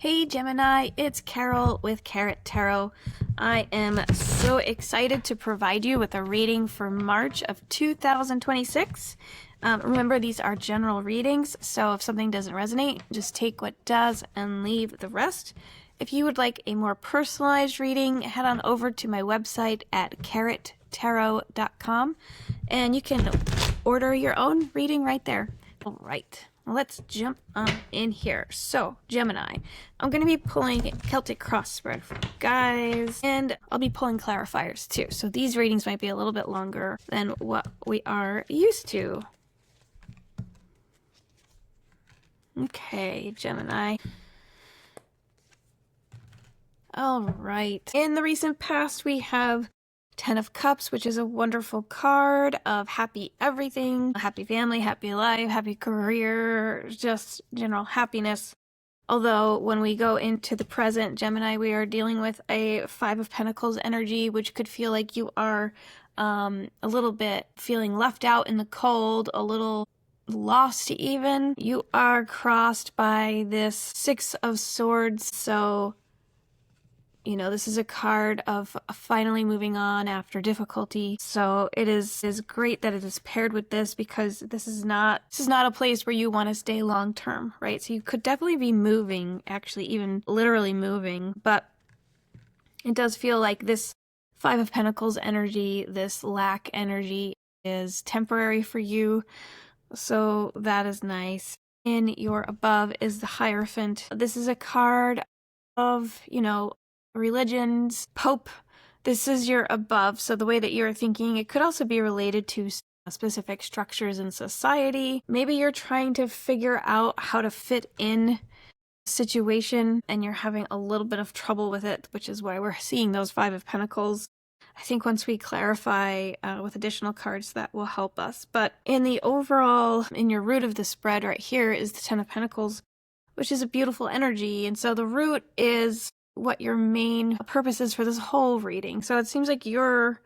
Hey Gemini, it's Carol with Carrot Tarot. I am so excited to provide you with a reading for March of 2026. Remember, these are general readings, so if something doesn't resonate, just take what does and leave the rest. If you would like a more personalized reading, head on over to my website at carrottarot.com and you can order your own reading right there. All right. Let's jump on in here. So, Gemini, I'm going to be pulling Celtic cross spread for you guys, and I'll be pulling clarifiers too. So these readings might be a little bit longer than what we are used to. Okay, Gemini. All right. In the recent past, we have 10 of Cups, which is a wonderful card of happy everything, happy family, happy life, happy career, just general happiness. Although when we go into the present, Gemini, we are dealing with a Five of Pentacles energy, which could feel like you are a little bit feeling left out in the cold, a little lost even. You are crossed by this Six of Swords, so you know, this is a card of finally moving on after difficulty. So it is great that it is paired with this, because this is not a place where you want to stay long term, right? So you could definitely be moving, actually even literally moving, but it does feel like this Five of Pentacles energy, this lack energy, is temporary for you. So that is nice. In your above is the Hierophant. This is a card of, you know, religions, Pope. This is your above, so the way that you're thinking, it could also be related to specific structures in society. Maybe you're trying to figure out how to fit in a situation and you're having a little bit of trouble with it, which is why we're seeing those Five of Pentacles. I think once we clarify with additional cards, that will help us. But in the overall, in your root of the spread right here is the Ten of Pentacles, which is a beautiful energy. And so the root is what your main purpose is for this whole reading. So it seems like you're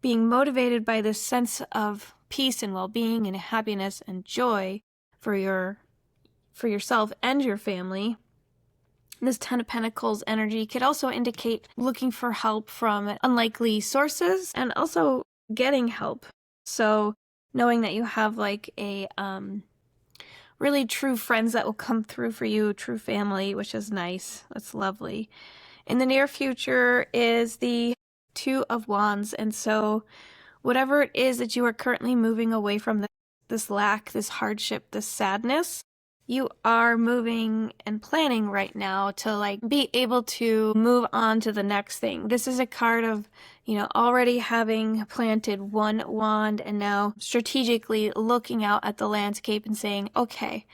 being motivated by this sense of peace and well-being and happiness and joy for yourself and your family. This Ten of Pentacles energy could also indicate looking for help from unlikely sources and also getting help. So knowing that you have like a really true friends that will come through for you, true family, which is nice. That's lovely. In the near future is the Two of Wands. And so whatever it is that you are currently moving away from, this lack, this hardship, this sadness, you are moving and planning right now to like be able to move on to the next thing. This is a card of, you know, already having planted one wand and now strategically looking out at the landscape and saying, okay,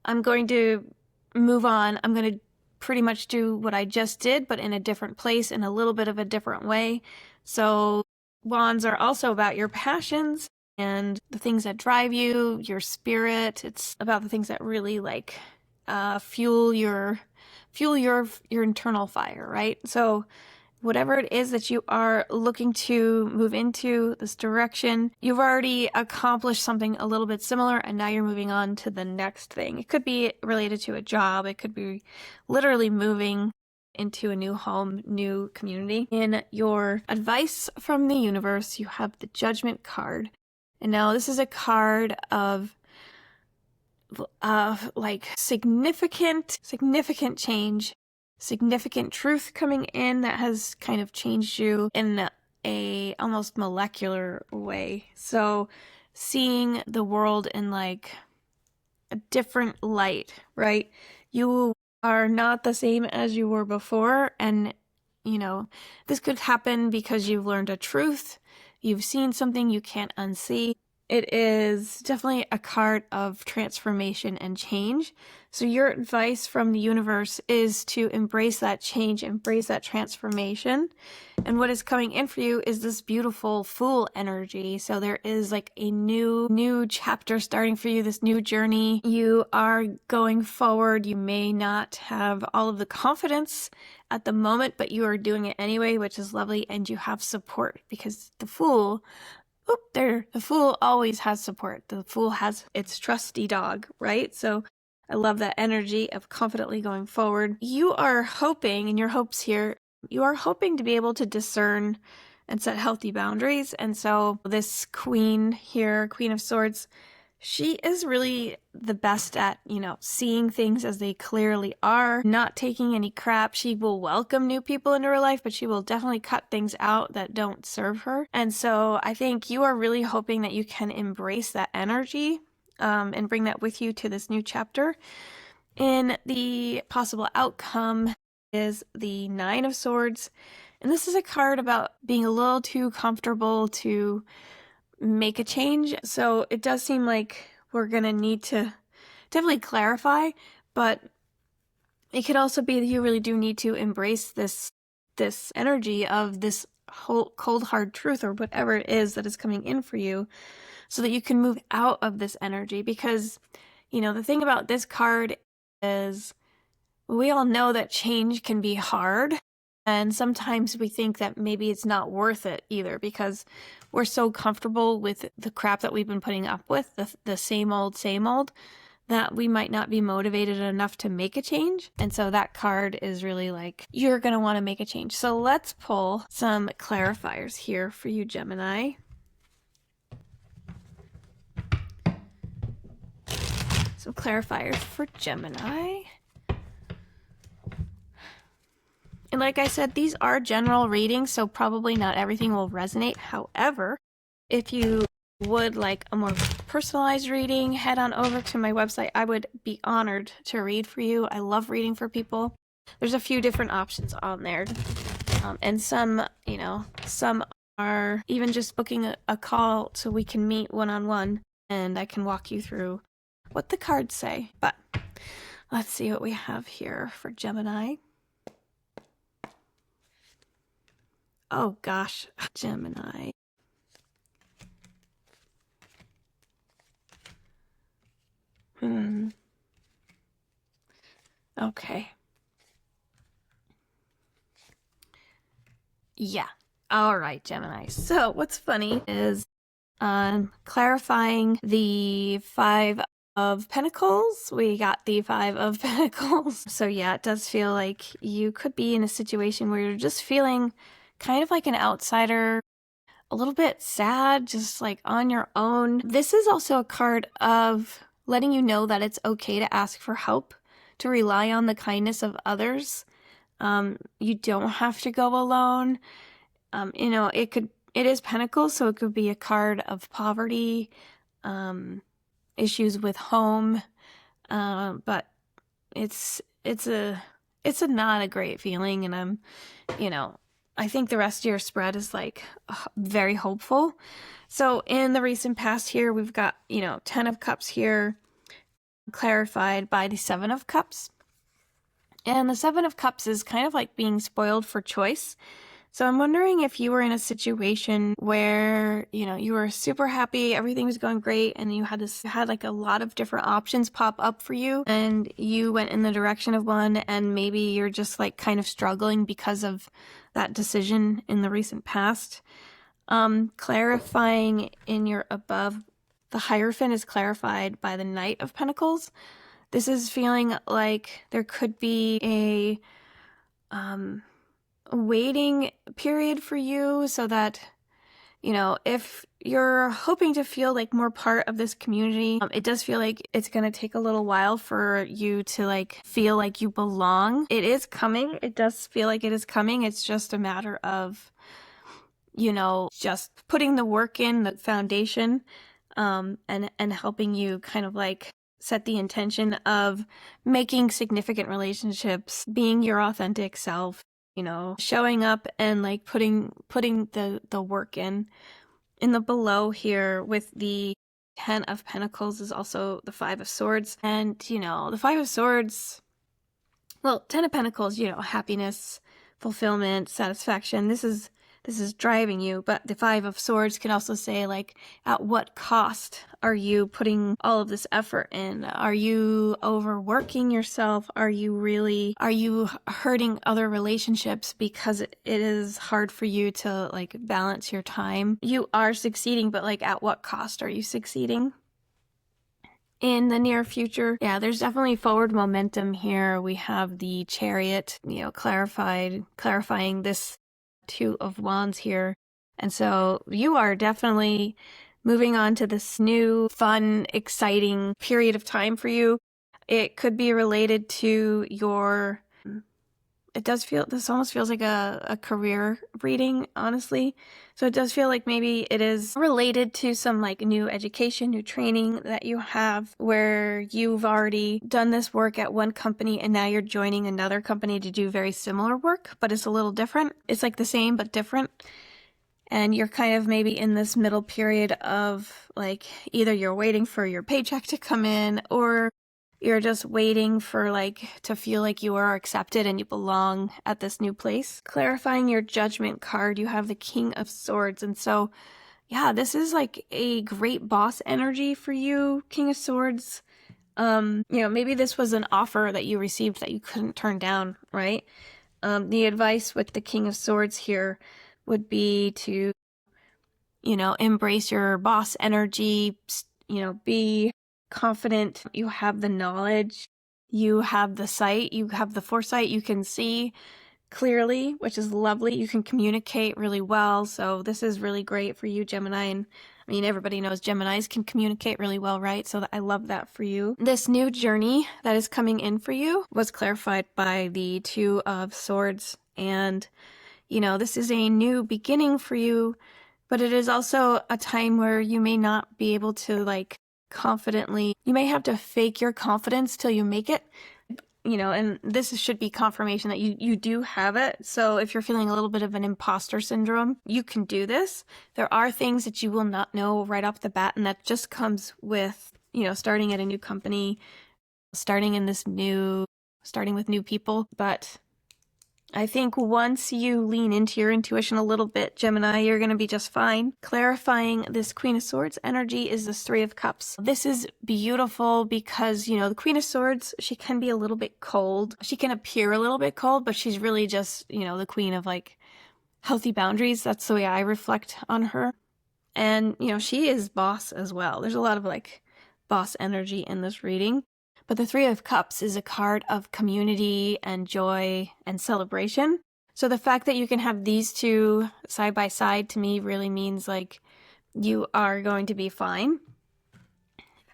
I'm going to move on. I'm going to pretty much do what I just did, but in a different place, in a little bit of a different way. So wands are also about your passions and the things that drive you, your spirit. It's about the things that really like fuel your internal fire, right? So whatever it is that you are looking to move into this direction, you've already accomplished something a little bit similar, and now you're moving on to the next thing. It could be related to a job. It could be literally moving into a new home, new community. In your advice from the universe, you have the Judgment card. And now this is a card of like significant change, significant truth coming in that has kind of changed you in a almost molecular way. So seeing the world in like a different light, right? You are not the same as you were before. And, you know, this could happen because you've learned a truth. You've seen something you can't unsee. It is definitely a card of transformation and change. So your advice from the universe is to embrace that change, embrace that transformation. And what is coming in for you is this beautiful Fool energy. So there is like a new chapter starting for you, this new journey. You are going forward. You may not have all of the confidence at the moment, but you are doing it anyway, which is lovely. And you have support, because the Fool, the Fool always has support. The Fool has its trusty dog, right? So I love that energy of confidently going forward. You are hoping, in your hopes here, you are hoping to be able to discern and set healthy boundaries. And so this queen here, Queen of Swords, she is really the best at, seeing things as they clearly are, not taking any crap. She will welcome new people into her life, but she will definitely cut things out that don't serve her. And so I think you are really hoping that you can embrace that energy and bring that with you to this new chapter. In the possible outcome is the Nine of Swords. And this is a card about being a little too comfortable to make a change. So it does seem like we're going to need to definitely clarify, but it could also be that you really do need to embrace this energy of this whole cold hard truth or whatever it is that is coming in for you, so that you can move out of this energy. Because the thing about this card is we all know that change can be hard, and sometimes we think that maybe it's not worth it either, because we're so comfortable with the crap that we've been putting up with, the same old, that we might not be motivated enough to make a change. And so that card is really like, you're going to want to make a change. So let's pull some clarifiers here for you, Gemini. Some clarifiers for Gemini. And like I said, these are general readings, so probably not everything will resonate. However, if you would like a more personalized reading, head on over to my website. I would be honored to read for you. I love reading for people. There's a few different options on there. And some are even just booking a call so we can meet one-on-one and I can walk you through what the cards say. But let's see what we have here for Gemini. Oh gosh, Gemini. Okay. Yeah. All right, Gemini. So what's funny is clarifying the Five of Pentacles, we got the Five of Pentacles. So yeah, it does feel like you could be in a situation where you're just feeling kind of like an outsider, a little bit sad, just like on your own. This is also a card of letting you know that it's okay to ask for help, to rely on the kindness of others. You don't have to go alone. It is Pentacles, so it could be a card of poverty, issues with home, but it's not a great feeling, and I think the rest of your spread is like very hopeful. So in the recent past here, we've got, 10 of Cups here, clarified by the 7 of Cups. And the 7 of Cups is kind of like being spoiled for choice. So I'm wondering if you were in a situation where, you were super happy, everything was going great, and you had like a lot of different options pop up for you, and you went in the direction of one, and maybe you're just like kind of struggling because of that decision in the recent past. Clarifying in your above, the Hierophant is clarified by the Knight of Pentacles. This is feeling like there could be a waiting period for you, so that if you're hoping to feel like more part of this community, it does feel like it's going to take a little while for you to like feel like you belong. It is coming. It does feel like it is coming. It's just a matter of just putting the work in, the foundation, and helping you kind of like set the intention of making significant relationships, being your authentic self, showing up and like putting the work in. In the below here with the 10 of Pentacles is also the 5 of Swords. And, the 5 of Swords, well, 10 of Pentacles, happiness, fulfillment, satisfaction. This is driving you. But the 5 of Swords can also say, like, at what cost are you putting all of this effort in? Are you overworking yourself? Are you hurting other relationships because it is hard for you to like balance your time? You are succeeding, but like at what cost are you succeeding? in the near future. Yeah, there's definitely forward momentum here. We have the Chariot, clarifying this Two of Wands here. And so you are definitely moving on to this new, fun, exciting period of time for you. It could be related to your... this almost feels like a career reading, honestly. So it does feel like maybe it is related to some like new education, new training that you have, where you've already done this work at one company and now you're joining another company to do very similar work, but it's a little different. It's like the same but different. And you're kind of maybe in this middle period of like either you're waiting for your paycheck to come in, or you're just waiting for to feel like you are accepted and you belong at this new place. Clarifying your Judgment card, you have the King of Swords. And so, yeah, this is like a great boss energy for you, King of Swords. Maybe this was an offer that you received that you couldn't turn down, right? The advice with the King of Swords here would be to, embrace your boss energy, be confident. You have the knowledge, you have the sight, you have the foresight, you can see clearly, which is lovely. You can communicate really well. So this is really great for you, Gemini. And I mean, everybody knows Geminis can communicate really well, right? So I love that for you. This new journey that is coming in for you was clarified by the Two of Swords. And, this is a new beginning for you, but it is also a time where you may not be able to confidently, you may have to fake your confidence till you make it, and this should be confirmation that you do have it. So if you're feeling a little bit of an imposter syndrome, you can do this. There are things that you will not know right off the bat, and that just comes with, starting at a new company, starting with new people. But I think once you lean into your intuition a little bit, Gemini, you're going to be just fine. Clarifying this Queen of Swords energy is this Three of Cups. This is beautiful because, the Queen of Swords, she can be a little bit cold. She can appear a little bit cold, but she's really just, the queen of healthy boundaries. That's the way I reflect on her. And, she is boss as well. There's a lot of boss energy in this reading. But the Three of Cups is a card of community and joy and celebration. So the fact that you can have these two side by side to me really means you are going to be fine.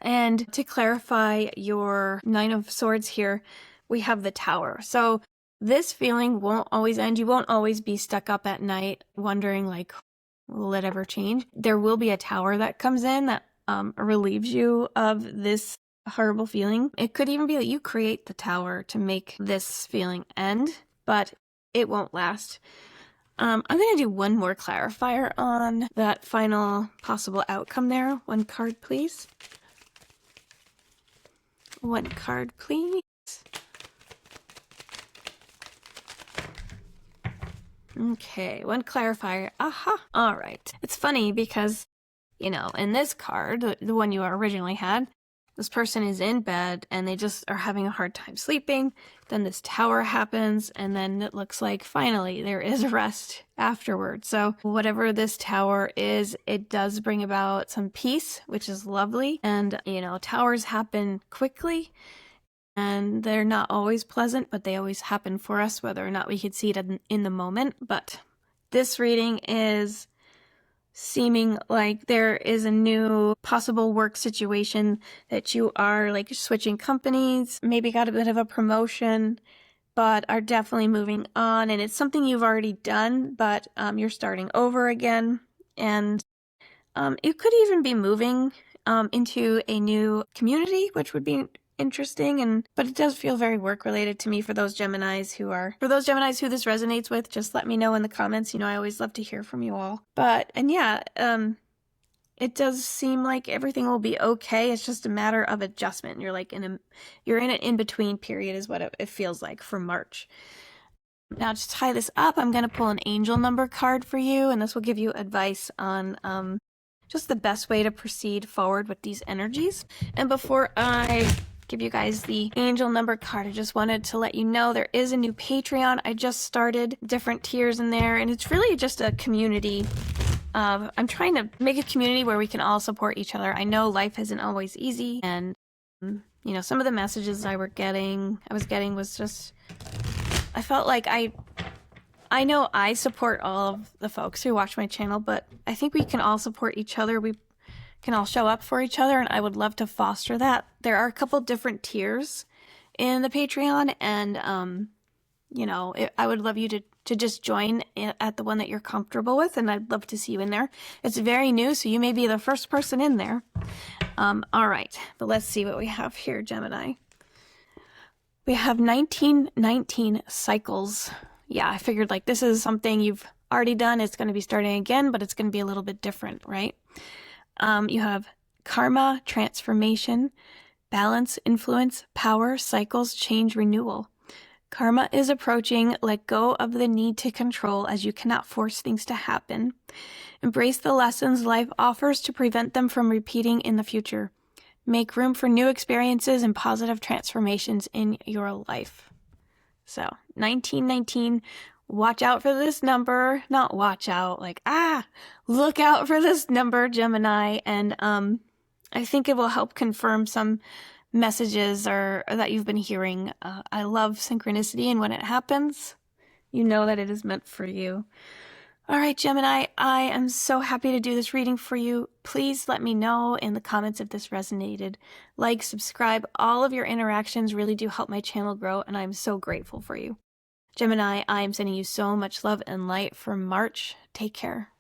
And to clarify your Nine of Swords here, we have the Tower. So this feeling won't always end. You won't always be stuck up at night wondering will it ever change? There will be a Tower that comes in that relieves you of this horrible feeling. It could even be that you create the Tower to make this feeling end, but it won't last. I'm going to do one more clarifier on that final possible outcome there. One card, please. One card, please. Okay, one clarifier. Aha. All right. It's funny because, in this card, the one you originally had, this person is in bed and they just are having a hard time sleeping. Then this Tower happens, and then it looks like finally there is rest afterwards. So whatever this Tower is, it does bring about some peace, which is lovely. And, Towers happen quickly and they're not always pleasant, but they always happen for us, whether or not we could see it in the moment. But this reading is seeming like there is a new possible work situation that you are switching companies, maybe got a bit of a promotion, but are definitely moving on. And it's something you've already done, but you're starting over again. And you could even be moving into a new community, which would be interesting. But it does feel very work related to me for those Geminis who this resonates with. Just let me know in the comments. I always love to hear from you all. It does seem like everything will be okay. It's just a matter of adjustment. You're you're in an in-between period is what it feels like for March. Now to tie this up, I'm going to pull an angel number card for you, and this will give you advice on just the best way to proceed forward with these energies. And before I give you guys the angel number card, I just wanted to let you know there is a new Patreon. I just started different tiers in there, and it's really just a community. I'm trying to make a community where we can all support each other. I know life isn't always easy, and You know, some of the messages I was getting was just, I felt like I know I support all of the folks who watch my channel, but I think we can all support each other. We can all show up for each other, and I would love to foster that. There are a couple different tiers in the Patreon, and you know, I would love you to just join at the one that you're comfortable with, and I'd love to see you in there. It's very new, so you may be the first person in there. All right, but let's see what we have here, Gemini. We have 1919 cycles. Yeah, I figured like this is something you've already done. It's going to be starting again, but it's going to be a little bit different, right? You have karma, transformation, balance, influence, power, cycles, change, renewal. Karma is approaching. Let go of the need to control, as you cannot force things to happen. Embrace the lessons life offers to prevent them from repeating in the future. Make room for new experiences and positive transformations in your life. So, 1919, watch out for this number. Not watch out, like, look out for this number, Gemini. And I think it will help confirm some messages or that you've been hearing. I love synchronicity, and when it happens, you know that it is meant for you. All right, Gemini, I am so happy to do this reading for you. Please let me know in the comments if this resonated. Like, subscribe. All of your interactions really do help my channel grow, and I'm so grateful for you. Gemini, I am sending you so much love and light for March. Take care.